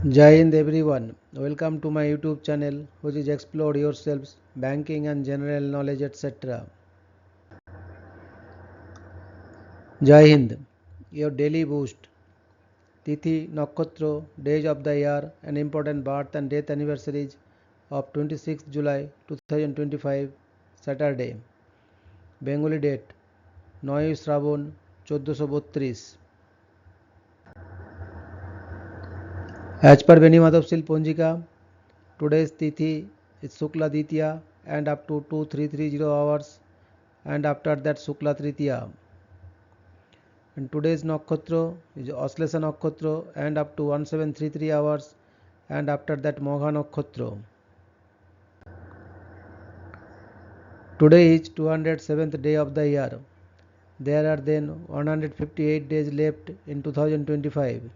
Jai Hind everyone. Welcome to my YouTube channel which is Explore Yourselves, Banking and General Knowledge etc. Jai Hind. Your daily boost. Tithi, Nakshatra, days of the year and important birth and death anniversaries of 26th July 2025, Saturday. Bengali date 9 Shravan 1432. As per Beni Madhavsil Ponjika, today's Tithi is Shukla Ditya and up to 2330 hours, and after that Shukla Tritiya. And today's Nakshatra is Aslesha Nakshatra and up to 1733 hours, and after that Magha Nakshatra. Today is 207th day of the year. There are then 158 days left in 2025.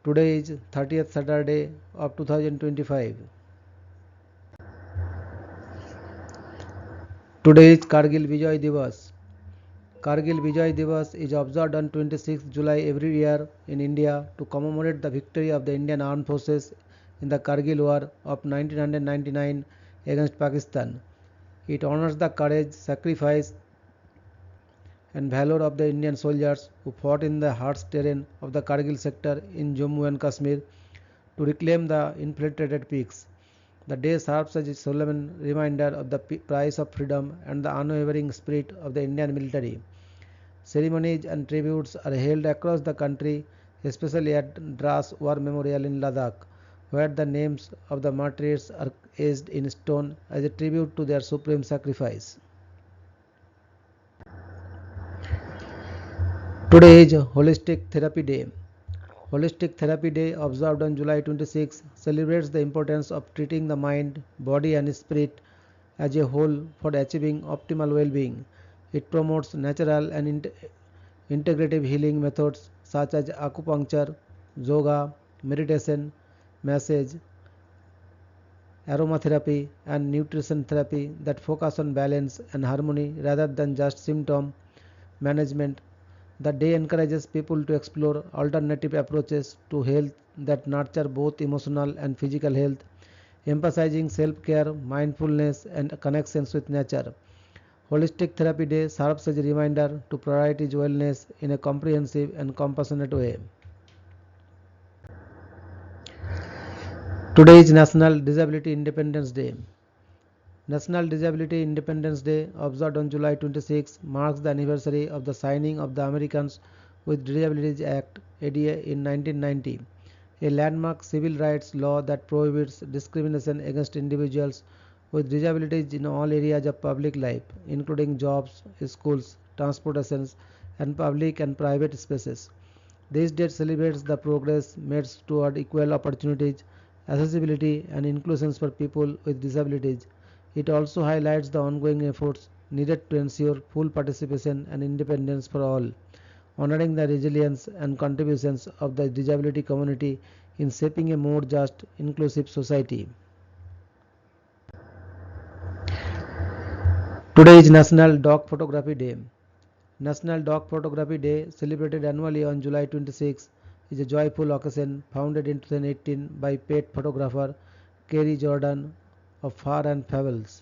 Today is 30th Saturday of 2025. Today is Kargil Vijay Divas. Kargil Vijay Divas is observed on 26th July every year in India to commemorate the victory of the Indian Armed Forces in the Kargil War of 1999 against Pakistan. It honors the courage, sacrifice and valor of the Indian soldiers who fought in the harsh terrain of the Kargil sector in Jammu and Kashmir to reclaim the infiltrated peaks. The day serves as a solemn reminder of the price of freedom and the unwavering spirit of the Indian military. Ceremonies and tributes are held across the country, especially at Dras War Memorial in Ladakh, where the names of the martyrs are etched in stone as a tribute to their supreme sacrifice. Today is Holistic Therapy Day. Holistic Therapy Day, observed on July 26, celebrates the importance of treating the mind, body, and spirit as a whole for achieving optimal well being. It promotes natural and integrative healing methods such as acupuncture, yoga, meditation, massage, aromatherapy, and nutrition therapy that focus on balance and harmony rather than just symptom management. The day encourages people to explore alternative approaches to health that nurture both emotional and physical health, emphasizing self care, mindfulness, and connections with nature. Holistic Therapy Day serves as a reminder to prioritize wellness in a comprehensive and compassionate way. Today is National Disability Independence Day. National Disability Independence Day, observed on July 26, marks the anniversary of the signing of the Americans with Disabilities Act (ADA) in 1990, a landmark civil rights law that prohibits discrimination against individuals with disabilities in all areas of public life, including jobs, schools, transportations, and public and private spaces. This date celebrates the progress made toward equal opportunities, accessibility, and inclusion for people with disabilities. It also highlights the ongoing efforts needed to ensure full participation and independence for all, honoring the resilience and contributions of the disability community in shaping a more just, inclusive society. Today is National Dog Photography Day. National Dog Photography Day, celebrated annually on July 26, is a joyful occasion founded in 2018 by pet photographer Kerry Jordan of Fur and Fables.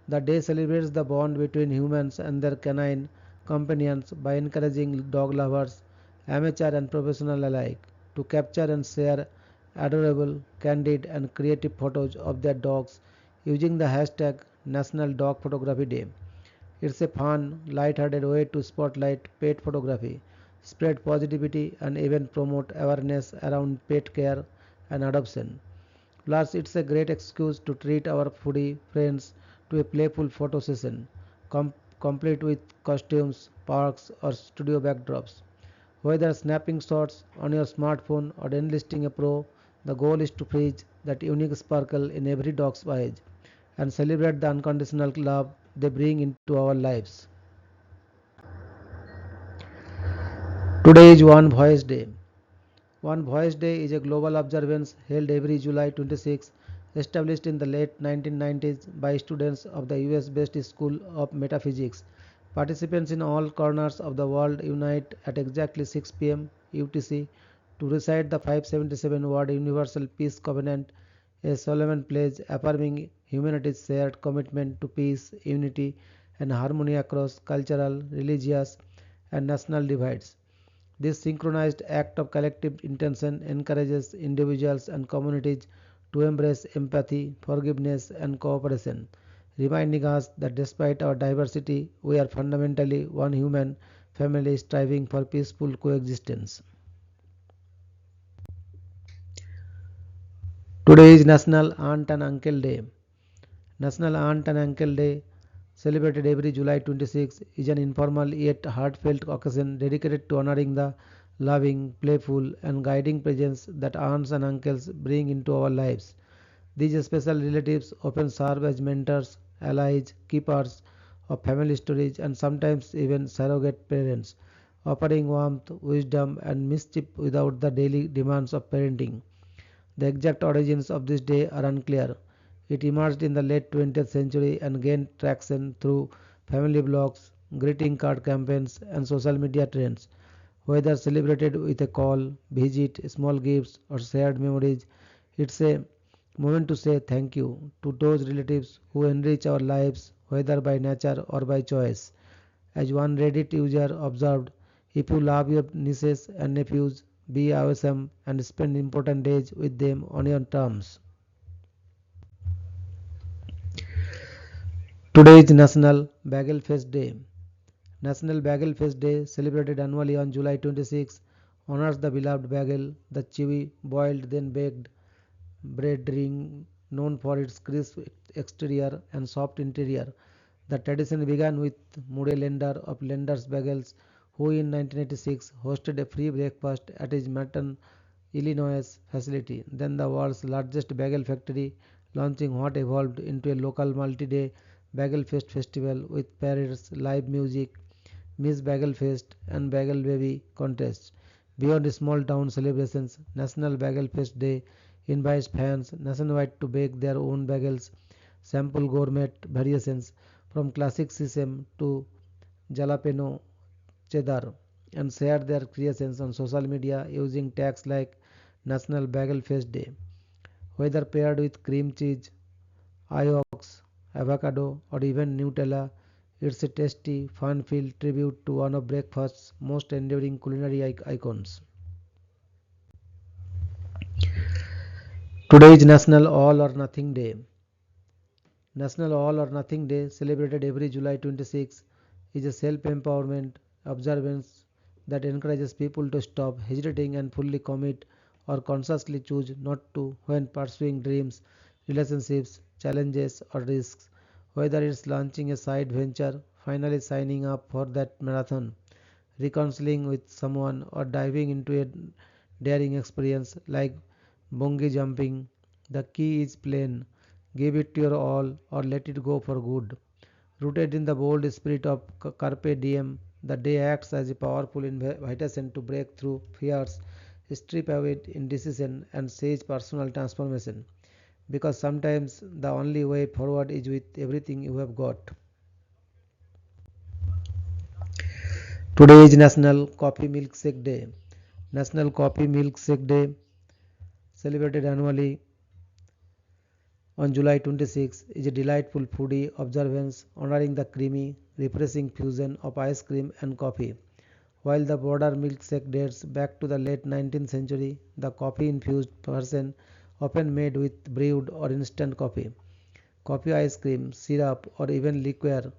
The day celebrates the bond between humans and their canine companions by encouraging dog lovers, amateur and professional alike, to capture and share adorable, candid, and creative photos of their dogs using the hashtag National Dog Photography Day. It's a fun, light-hearted way to spotlight pet photography, spread positivity, and even promote awareness around pet care and adoption. Plus, it's a great excuse to treat our foodie friends to a playful photo session, complete with costumes, parks, or studio backdrops. Whether snapping shots on your smartphone or enlisting a pro, the goal is to freeze that unique sparkle in every dog's eyes and celebrate the unconditional love they bring into our lives. Today is One Voice Day. One Voice Day is a global observance held every July 26, established in the late 1990s by students of the US based School of Metaphysics. Participants in all corners of the world unite at exactly 6 pm UTC to recite the 577-word Universal Peace Covenant, a solemn pledge affirming humanity's shared commitment to peace, unity, and harmony across cultural, religious, and national divides. This synchronized act of collective intention encourages individuals and communities to embrace empathy, forgiveness, and cooperation, reminding us that despite our diversity, we are fundamentally one human family striving for peaceful coexistence. Today is National Aunt and Uncle Day. National Aunt and Uncle Day, celebrated every July 26, is an informal yet heartfelt occasion dedicated to honoring the loving, playful, and guiding presence that aunts and uncles bring into our lives. These special relatives often serve as mentors, allies, keepers of family stories, and sometimes even surrogate parents, offering warmth, wisdom, and mischief without the daily demands of parenting. The exact origins of this day are unclear. It emerged in the late 20th century and gained traction through family blogs, greeting card campaigns, and social media trends. Whether celebrated with a call, visit, small gifts, or shared memories, it's a moment to say thank you to those relatives who enrich our lives, whether by nature or by choice. As one Reddit user observed, if you love your nieces and nephews, be awesome and spend important days with them on your terms. Today is National Bagel Fest Day. National Bagel Fest Day, celebrated annually on July 26, honors the beloved bagel, the chewy, boiled, then baked bread ring known for its crisp exterior and soft interior. The tradition began with Murray Lender of Lender's Bagels, who in 1986 hosted a free breakfast at his Merton, Illinois facility, then the world's largest bagel factory, launching what evolved into a local multi-day Bagel Fest festival with parades, live music, Miss Bagel Fest, and Bagel Baby contests. Beyond small town celebrations, National Bagel Fest Day invites fans nationwide to bake their own bagels, sample gourmet variations from classic sesame to jalapeno cheddar, and share their creations on social media using tags like National Bagel Fest Day. Whether paired with cream cheese, Iox, avocado, or even Nutella, it's a tasty, fun-filled tribute to one of breakfast's most enduring culinary icons. Today is National All or Nothing Day. National All or Nothing Day, celebrated every July 26, is a self-empowerment observance that encourages people to stop hesitating and fully commit or consciously choose not to when pursuing dreams, relationships, challenges, or risks. Whether it's launching a side venture, finally signing up for that marathon, reconciling with someone, or diving into a daring experience like bungee jumping, the key is plain: give it your all or let it go for good. Rooted in the bold spirit of Carpe Diem, the day acts as a powerful invitation to break through fears, strip away indecision, and seize personal transformation. Because sometimes the only way forward is with everything you have got. Today is National Coffee Milkshake Day. National Coffee Milkshake Day, celebrated annually on July 26, is a delightful foodie observance honoring the creamy, refreshing fusion of ice cream and coffee. While the broader milkshake dates back to the late 19th century, the coffee-infused version, often made with brewed or instant coffee ice cream, syrup, or even liqueur,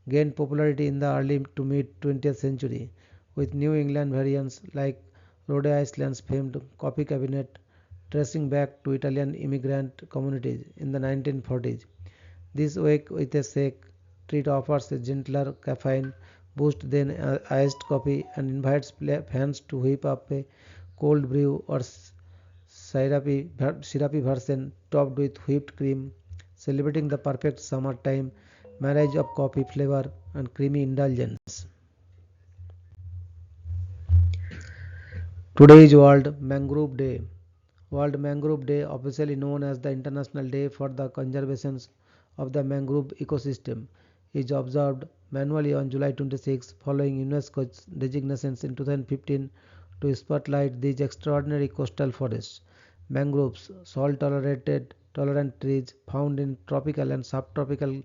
gained popularity in the early to mid 20th century, with New England variants like Rhode Island's famed coffee cabinet tracing back to Italian immigrant communities in the 1940s. This wake with a shake treat offers a gentler caffeine boost than iced coffee and invites fans to whip up a cold brew or syrupy version topped with whipped cream, celebrating the perfect summertime marriage of coffee flavor and creamy indulgence. Today is World Mangrove Day. World Mangrove Day, officially known as the International Day for the Conservation of the Mangrove Ecosystem, is observed annually on July 26 following UNESCO's designations in 2015 to spotlight these extraordinary coastal forests. Mangroves, tolerant trees found in tropical and subtropical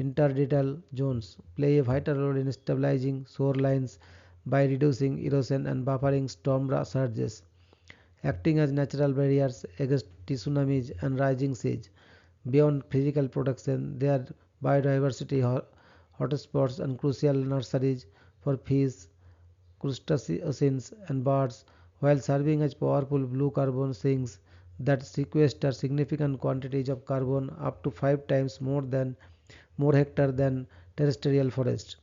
intertidal zones, play a vital role in stabilizing shorelines by reducing erosion and buffering storm surges, acting as natural barriers against tsunamis and rising seas. Beyond physical protection, they are biodiversity hotspots and crucial nurseries for fish, crustaceans, and birds, while serving as powerful blue carbon sinks that sequester significant quantities of carbon up to 5 times more hectare than terrestrial forests.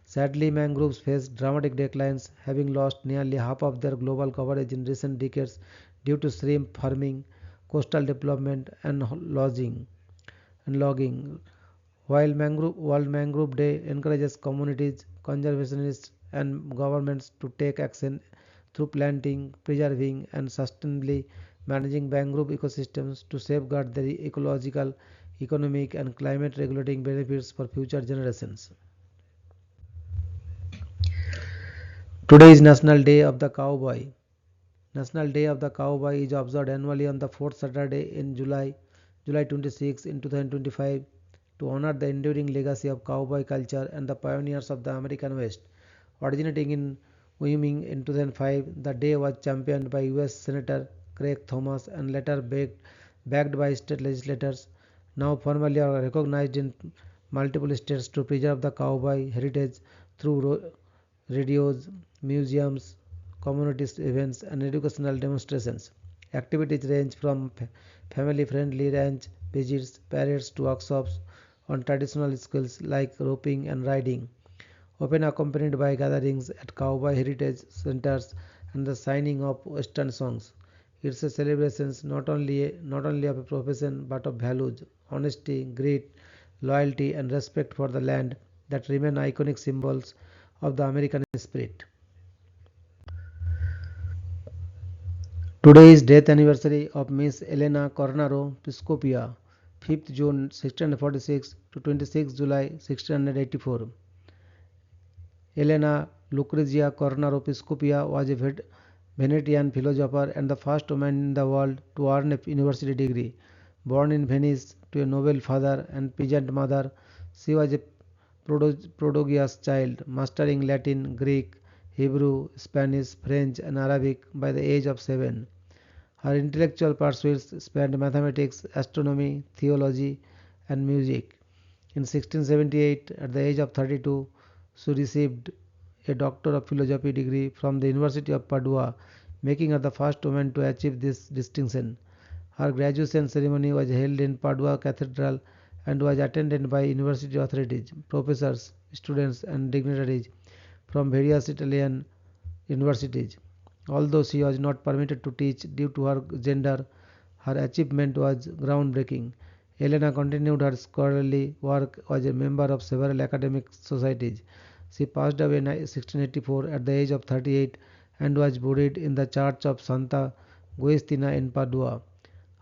Sadly, mangroves face dramatic declines, having lost nearly half of their global coverage in recent decades due to shrimp farming, coastal development, and logging. While World Mangrove Day encourages communities, conservationists, and governments to take action through planting, preserving, and sustainably managing mangrove ecosystems to safeguard their ecological, economic, and climate regulating benefits for future generations. Today is National Day of the Cowboy. National Day of the Cowboy is observed annually on the fourth Saturday in July 26 in 2025 to honor the enduring legacy of cowboy culture and the pioneers of the American West. Originating in Wyoming in 2005, the day was championed by US Senator Craig Thomas and later backed by state legislators, now formally recognized in multiple states to preserve the cowboy heritage through radios, museums, community events, and educational demonstrations. Activities range from family-friendly ranch visits, parades to workshops on traditional skills like roping and riding, often accompanied by gatherings at cowboy heritage centers and the signing of western songs. It's a celebration not only of a profession but of values, honesty, grit, loyalty, and respect for the land that remain iconic symbols of the American spirit. Today is death anniversary of Miss Elena Cornaro Piscopia, 5th June 1646 to 26 July 1684. Elena Lucrezia Cornaro Piscopia was a Venetian philosopher and the first woman in the world to earn a university degree. Born in Venice to a noble father and peasant mother, she was a prodigious child, mastering Latin, Greek, Hebrew, Spanish, French, and Arabic by the age of 7. Her intellectual pursuits spanned mathematics, astronomy, theology, and music. In 1678, at the age of 32, she received a Doctor of Philosophy degree from the University of Padua, making her the first woman to achieve this distinction. Her graduation ceremony was held in Padua Cathedral and was attended by university authorities, professors, students, and dignitaries from various Italian universities. Although she was not permitted to teach due to her gender, her achievement was groundbreaking. Elena continued her scholarly work as a member of several academic societies. She passed away in 1684 at the age of 38 and was buried in the church of Santa Giustina in Padua.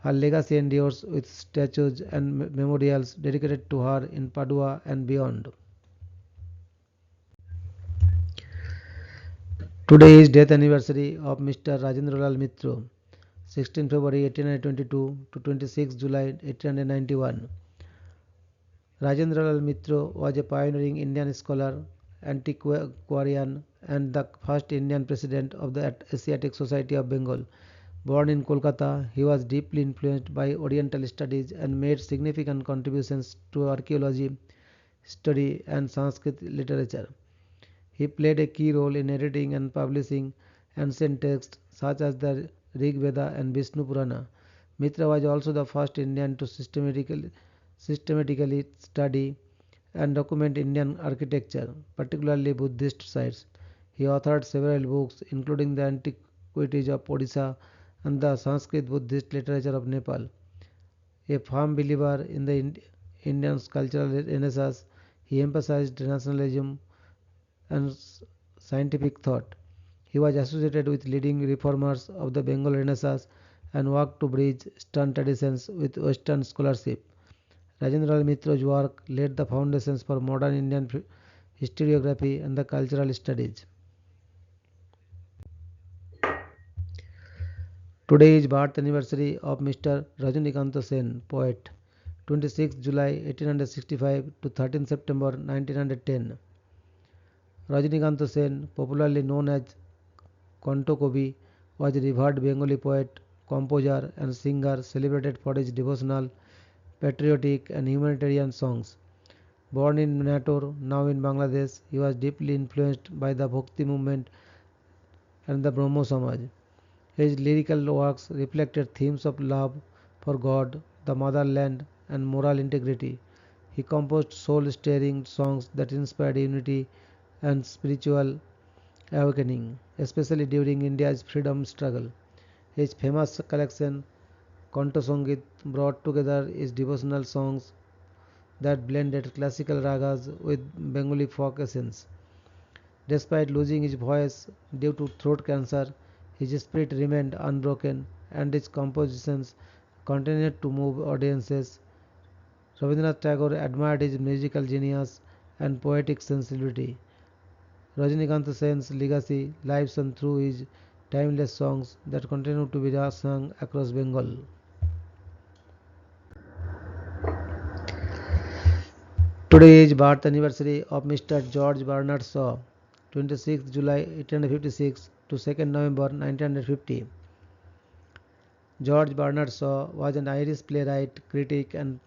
Her legacy endures with statues and memorials dedicated to her in Padua and beyond. Today is death anniversary of Mr. Rajendralal Mitra, 16 February 1822 to 26 July 1891. Rajendralal Mitra was a pioneering Indian scholar, antiquarian, and the first Indian president of the Asiatic Society of Bengal. Born in Kolkata, he was deeply influenced by Oriental studies and made significant contributions to archaeology, study, and Sanskrit literature. He played a key role in editing and publishing ancient texts such as the Rig Veda and Vishnu Purana. Mitra was also the first Indian to systematically study and document Indian architecture, particularly Buddhist sites. He authored several books, including the Antiquities of Odisha and the Sanskrit Buddhist literature of Nepal. A firm believer in the Indian cultural renaissance, he emphasized nationalism and scientific thought. He was associated with leading reformers of the Bengal Renaissance and worked to bridge Eastern traditions with Western scholarship. Rajendra Mitra's work laid the foundations for modern Indian historiography and the cultural studies. Today is birth anniversary of Mr. Rajinikanth Sen, poet. 26 July 1865 to 13 September 1910. Rajinikanth Sen, popularly known as Kanto Kavi, was a revered Bengali poet, composer, and singer celebrated for his devotional, patriotic, and humanitarian songs. Born in Nator, now in Bangladesh, he was deeply influenced by the Bhakti movement and the Brahmo Samaj. His lyrical works reflected themes of love for God, the motherland, and moral integrity. He composed soul-stirring songs that inspired unity and spiritual awakening, especially during India's freedom struggle. His famous collection, Kanto Sangit, brought together his devotional songs that blended classical ragas with Bengali folk essence. Despite losing his voice due to throat cancer, his spirit remained unbroken and his compositions continued to move audiences. Rabindranath Tagore admired his musical genius and poetic sensibility. Rajinikanth Sen's legacy lives on through his timeless songs that continue to be sung across Bengal. Today is birth anniversary of Mr. George Bernard Shaw, 26 July 1856 to 2nd November 1950. George Bernard Shaw was an Irish playwright, critic, and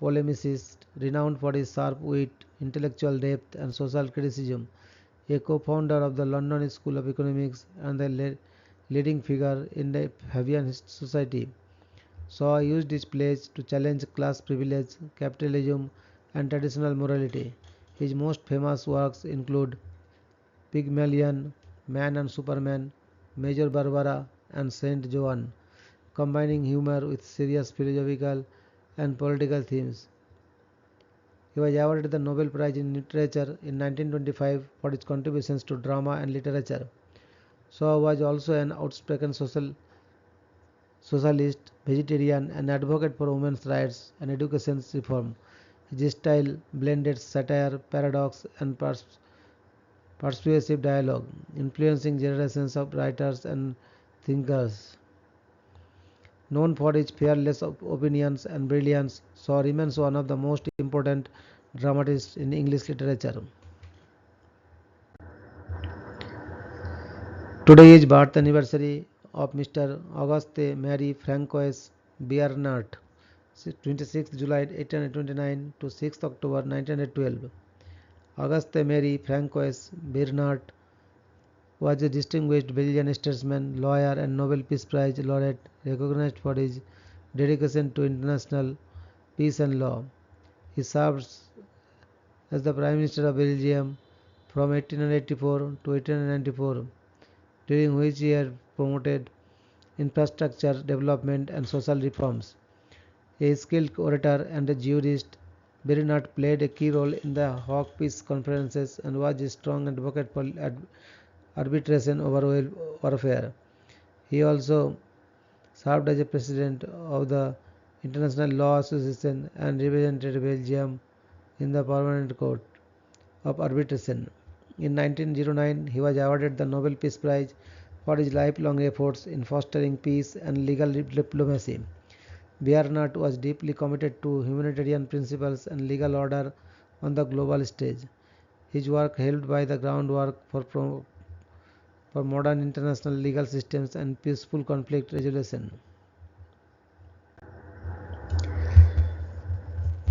polemicist renowned for his sharp wit, intellectual depth, and social criticism. A co-founder of the London School of Economics and the leading figure in the Fabian society. Shaw used his plays to challenge class privilege, capitalism, and traditional morality. His most famous works include Pygmalion, Man and Superman, Major Barbara, and Saint Joan, combining humor with serious philosophical and political themes. He was awarded the Nobel Prize in Literature in 1925 for his contributions to drama and literature. Shaw was also an outspoken socialist, vegetarian, and advocate for women's rights and education reform. His style blended satire, paradox, and persuasive dialogue, influencing generations of writers and thinkers. Known for his fearless opinions and brilliance, Shaw remains one of the most important dramatists in English literature. Today is birth anniversary of Mr. Auguste Marie Francois Biernat, 26 July 1829 to 6 October 1912. Auguste Marie Francois Biernat was a distinguished Belgian statesman, lawyer, and Nobel Peace Prize laureate recognized for his dedication to international peace and law. He served as the Prime Minister of Belgium from 1884 to 1894, during which he had promoted infrastructure development and social reforms. A skilled orator and a jurist, Bernard played a key role in the Hague Peace Conferences and was a strong advocate for arbitration over warfare. He also served as a president of the International Law Association and represented Belgium in the Permanent Court of Arbitration. In 1909, he was awarded the Nobel Peace Prize for his lifelong efforts in fostering peace and legal diplomacy. Bernard was deeply committed to humanitarian principles and legal order on the global stage. His work helped by the groundwork for modern international legal systems and peaceful conflict resolution.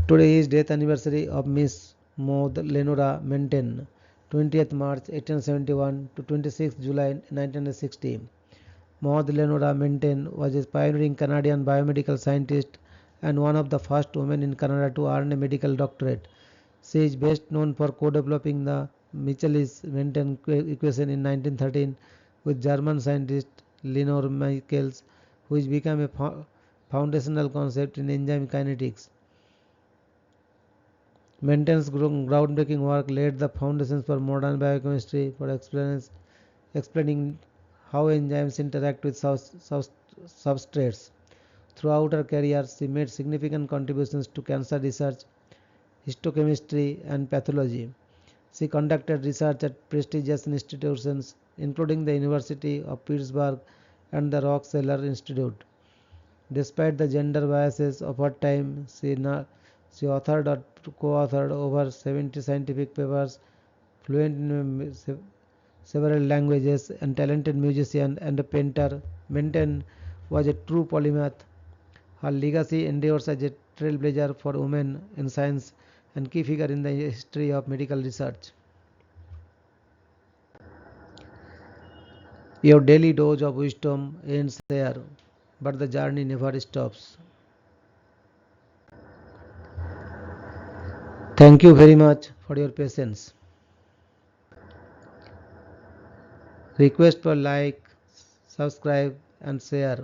Today is death anniversary of Miss Maud Lenora Menten, 20th March 1871 to 26th July 1960. Maud Lenora Menten was a pioneering Canadian biomedical scientist and one of the first women in Canada to earn a medical doctorate. She is best known for co-developing the Michaelis-Menten equation in 1913 with German scientist Leonor Michaelis, which became a foundational concept in enzyme kinetics. Menten's groundbreaking work laid the foundations for modern biochemistry for explaining how enzymes interact with substrates. Throughout her career, she made significant contributions to cancer research, histochemistry, and pathology. She conducted research at prestigious institutions, including the University of Pittsburgh and the Rockefeller Institute. Despite the gender biases of her time, she authored or co-authored over 70 scientific papers, fluent in several languages, and talented musician and a painter. Minton was a true polymath. Her legacy endures as a trailblazer for women in science and key figure in the history of medical research. Your daily dose of wisdom ends there, but the journey never stops. Thank you very much for your patience. Request for like, subscribe and share.